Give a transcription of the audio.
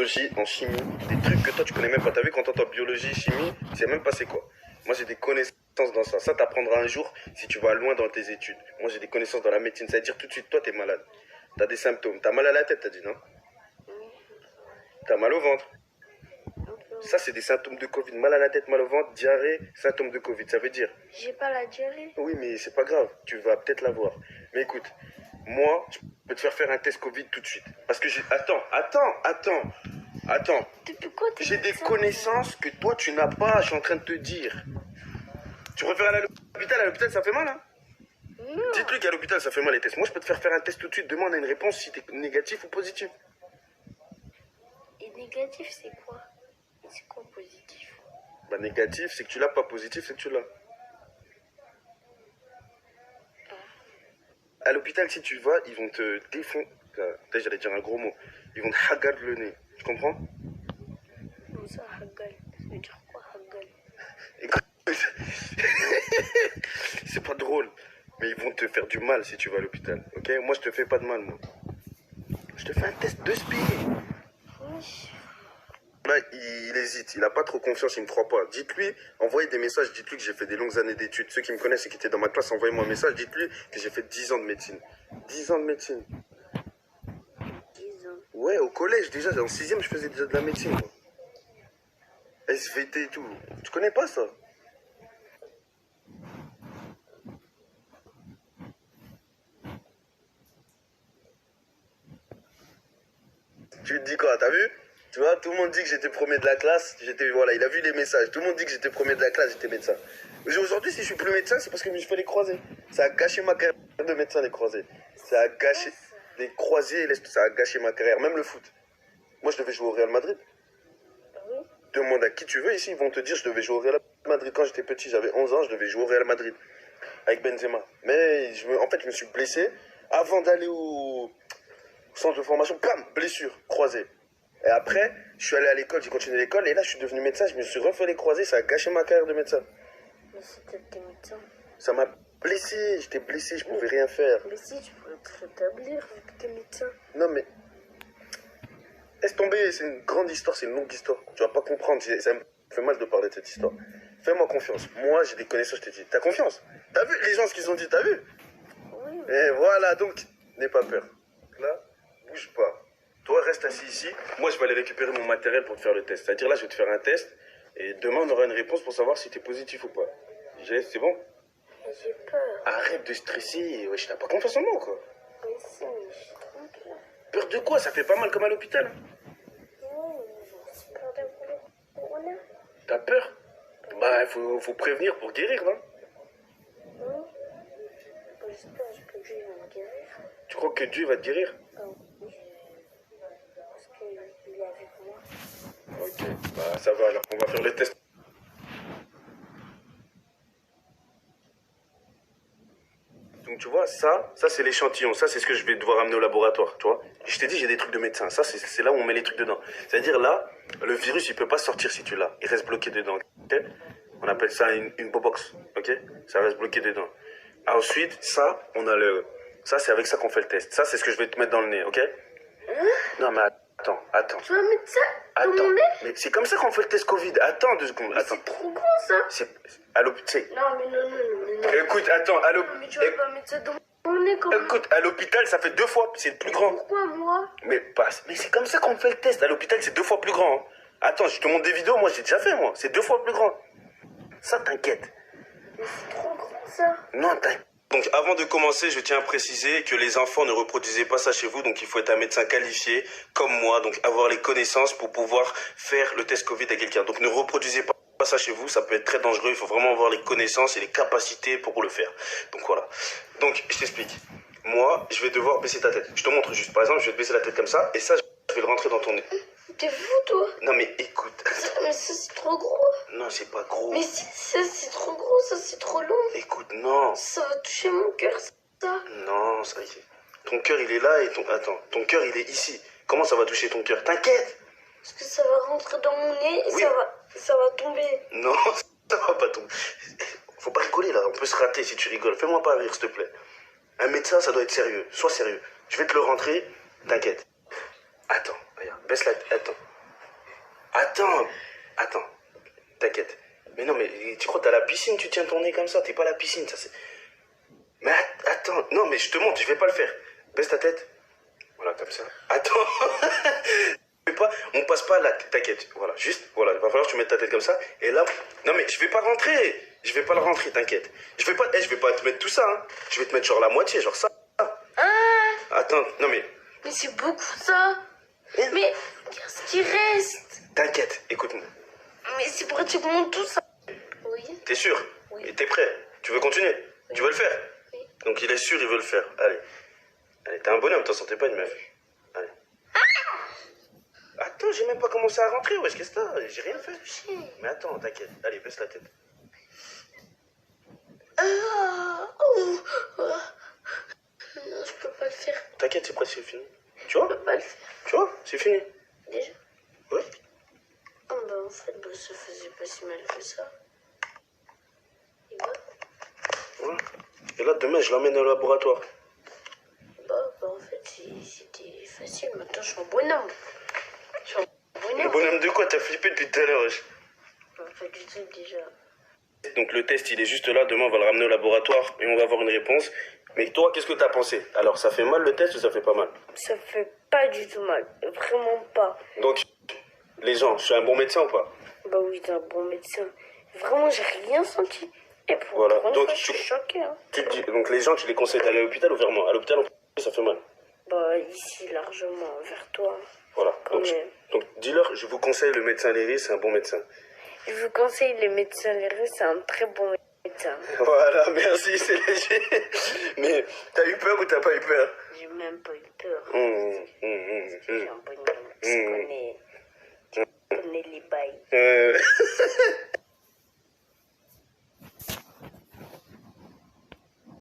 biologie, en chimie, des trucs que toi tu connais même pas. T'as vu quand t'entends biologie, chimie, tu sais même pas c'est quoi. Moi j'ai des connaissances dans ça. Ça t'apprendra un jour si tu vas loin dans tes études. Moi j'ai des connaissances dans la médecine. Ça veut dire tout de suite, toi t'es malade. T'as des symptômes. T'as mal à la tête, t'as dit non? T'as mal au ventre. Ça c'est des symptômes de Covid. Mal à la tête, mal au ventre, diarrhée, symptômes de Covid. Ça veut dire. J'ai pas la diarrhée. Oui mais c'est pas grave. Tu vas peut-être l'avoir. Mais écoute, moi je peux te faire un test Covid tout de suite. Parce que j'ai... Attends. Depuis quoi t'es J'ai des médecin, connaissances que toi tu n'as pas, je suis en train de te dire. Tu préfères aller à l'hôpital ça fait mal hein? Non. Dites-lui qu'à l'hôpital ça fait mal les tests. Moi je peux te faire un test tout de suite, demande une réponse si t'es négatif ou positif. Et négatif, c'est quoi? Et c'est quoi positif? Bah négatif c'est que tu l'as, pas positif c'est que tu l'as. À l'hôpital si tu vas, ils vont te défoncer. Peut-être j'allais dire un gros mot. Ils vont te hagar le nez. Tu comprends? Comment ça, Haggal? Ça veut dire quoi, Haggal? Écoute, c'est pas drôle. Mais ils vont te faire du mal si tu vas à l'hôpital. Ok? Moi je te fais pas de mal moi. Je te fais un test de spi. Oui. Là, il hésite, il a pas trop confiance, il me croit pas. Dites-lui, envoyez des messages, dites-lui que j'ai fait des longues années d'études. Ceux qui me connaissent et qui étaient dans ma classe, envoyez-moi un message, dites-lui que j'ai fait 10 ans de médecine. 10 ans de médecine. 10 ans. Ouais, au collège déjà, en 6e, je faisais déjà de la médecine. Moi. SVT et tout. Tu connais pas ça? Tu te dis quoi, t'as vu? Tu vois, tout le monde dit que j'étais premier de la classe, voilà, il a vu les messages, tout le monde dit que j'étais premier de la classe, j'étais médecin. Aujourd'hui, si je suis plus médecin, c'est parce que je me suis fait les croisés. Ça a gâché ma carrière de médecin, les croisés. Ça a gâché les croisés, ça a gâché ma carrière, même le foot. Moi, je devais jouer au Real Madrid. Oui. Demande à qui tu veux, ici, ils vont te dire, je devais jouer au Real Madrid. Quand j'étais petit, j'avais 11 ans, je devais jouer au Real Madrid, avec Benzema. Mais, en fait, je me suis blessé, avant d'aller au centre de formation, bam, blessure, croisée. Et après, je suis allé à l'école, j'ai continué l'école, et là, je suis devenu médecin, je me suis refait les croisés, ça a gâché ma carrière de médecin. Mais c'était tes médecins. Ça m'a blessé, j'étais blessé, je pouvais rien faire. Mais si, tu pourrais te rétablir vu que t'es médecin. Non, mais... Laisse tomber, c'est une grande histoire, c'est une longue histoire. Tu vas pas comprendre, ça me fait mal de parler de cette histoire. Fais-moi confiance, moi, j'ai des connaissances, je t'ai dit. T'as confiance? T'as vu les gens ce qu'ils ont dit, t'as vu? Oui. Et voilà, donc, n'aie pas peur. Là, bouge pas. Toi, reste assis ici. Moi, je vais aller récupérer mon matériel pour te faire le test. C'est-à-dire, là, je vais te faire un test. Et demain, on aura une réponse pour savoir si t'es positif ou pas. C'est bon? Mais j'ai peur. Arrête de stresser. Wesh, t'as pas confiance en moi, quoi. Mais si, mais j'ai trop peur. Peur de quoi? Ça fait pas mal comme à l'hôpital. Hein. Oui, mais j'ai peur d'avoir le corona. T'as peur? Bah, faut prévenir pour guérir, non? Oui. J'espère que Dieu va me guérir. Tu crois que Dieu va te guérir? Ah oui. Parce qu'il est avec moi. Ok, bah ça va alors. On va faire le test. Donc tu vois, ça c'est l'échantillon. Ça, c'est ce que je vais devoir amener au laboratoire, tu vois. Je t'ai dit, j'ai des trucs de médecin. Ça, c'est là où on met les trucs dedans. C'est-à-dire là, le virus, il peut pas sortir si tu l'as. Il reste bloqué dedans, ok? On appelle ça une bobox, ok? Ça reste bloqué dedans. Ensuite, ça, ça, c'est avec ça qu'on fait le test. Ça, c'est ce que je vais te mettre dans le nez, ok? Hein? Non, mais attends. Tu vas mettre ça dans Attends, mon nez? mais c'est comme ça qu'on fait le test Covid. Attends 2 secondes, Mais attends. c'est trop grand ça. À l'hôpital. Non, mais non. Écoute, attends, Non, mais tu vas pas mettre ça dans mon nez quand même. Écoute, à l'hôpital, ça fait 2 fois, c'est plus grand. Pourquoi moi? Mais c'est comme ça qu'on fait le test. À l'hôpital, c'est 2 fois plus grand. Hein. Attends, je te montre des vidéos, moi j'ai déjà fait, moi. C'est 2 fois plus grand. Ça, t'inquiète. Mais c'est trop grand ça. Non, t'inquiète. Donc avant de commencer, je tiens à préciser que les enfants ne reproduisez pas ça chez vous, donc il faut être un médecin qualifié comme moi, donc avoir les connaissances pour pouvoir faire le test Covid à quelqu'un. Donc ne reproduisez pas ça chez vous, ça peut être très dangereux, il faut vraiment avoir les connaissances et les capacités pour le faire. Donc voilà. Donc je t'explique. Moi, je vais devoir baisser ta tête. Je te montre juste. Par exemple, je vais te baisser la tête comme ça, et ça, je vais le rentrer dans ton nez. T'es fou toi? Non mais écoute. Mais ça c'est trop gros. Non, c'est pas gros. Mais si, ça c'est trop gros, ça c'est trop long. Écoute, non. Ça va toucher mon cœur ça. Non, ça y est. Ton cœur, il est là et ton cœur, il est ici. Comment ça va toucher ton cœur? T'inquiète. Parce que ça va rentrer dans mon nez et Oui. ça va tomber. Non, ça va pas tomber. Faut pas rigoler là, on peut se rater si tu rigoles. Fais-moi pas rire, s'il te plaît. Un médecin, ça doit être sérieux. Sois sérieux. Je vais te le rentrer, t'inquiète. Attends. Regarde, baisse la... Attends. T'inquiète. Mais non, mais tu crois que t'as la piscine, tu tiens ton nez comme ça. T'es pas à la piscine, ça c'est... Mais attends. Non, mais je te montre, je vais pas le faire. Baisse ta tête. Voilà, comme ça. Attends. On passe pas là, t'inquiète. Voilà, juste, voilà. Il va falloir que tu mettes ta tête comme ça. Et là... Non, mais je vais pas rentrer. Je vais pas le rentrer, t'inquiète. Je vais pas te mettre tout ça, hein. Je vais te mettre genre la moitié, genre ça. Ah, Attends, non mais... mais c'est beaucoup ça. Mais qu'est-ce qui reste? T'inquiète, écoute-moi. Mais c'est pratiquement tout ça. Oui. T'es sûr? Oui. Et t'es prêt? Tu veux continuer? Oui. Tu veux le faire? Oui. Donc il est sûr, il veut le faire. Allez, t'es un bonhomme, t'en sentais pas une meuf. Allez. Attends, j'ai même pas commencé à rentrer, wesh, qu'est-ce que t'as? J'ai rien fait. Mais attends, t'inquiète. Allez, baisse la tête. Non, je peux pas le faire. T'inquiète, c'est presque fini. Tu vois? Je peux pas le faire. Tu vois? C'est fini. Déjà? Ouais. Ah bah en fait, bah, ça faisait pas si mal que ça. Et bah, Ouais. Et là, demain, je l'emmène au laboratoire. bah en fait, c'était facile. Maintenant, je suis un bonhomme. Je suis un Le bonhomme. bonhomme de quoi? T'as flippé depuis tout à l'heure, wesh. Bah, pas du tout déjà. Donc le test, il est juste là. Demain, on va le ramener au laboratoire et on va avoir une réponse. Mais toi, qu'est-ce que t'as pensé? Alors, ça fait mal le test ou ça fait pas mal? Ça fait pas du tout mal. Vraiment pas. Donc, les gens, je suis un bon médecin ou pas? Bah oui, t'es un bon médecin. Vraiment, j'ai rien senti. Et pour Voilà. une Donc, fois, je suis choquée. Hein. donc les gens, tu les conseilles d'aller à l'hôpital ou vers moi? À l'hôpital, ça fait mal. Bah ici, largement, vers toi. Voilà. Quand même. Donc dis-leur, je vous conseille le médecin Léry, c'est un bon médecin. Je vous conseille le médecin Léry, c'est un très bon médecin. Voilà, merci, c'est léger. Mais t'as eu peur ou t'as pas eu peur? J'ai même pas eu peur. Je suis un bonhomme. Je connais les bails.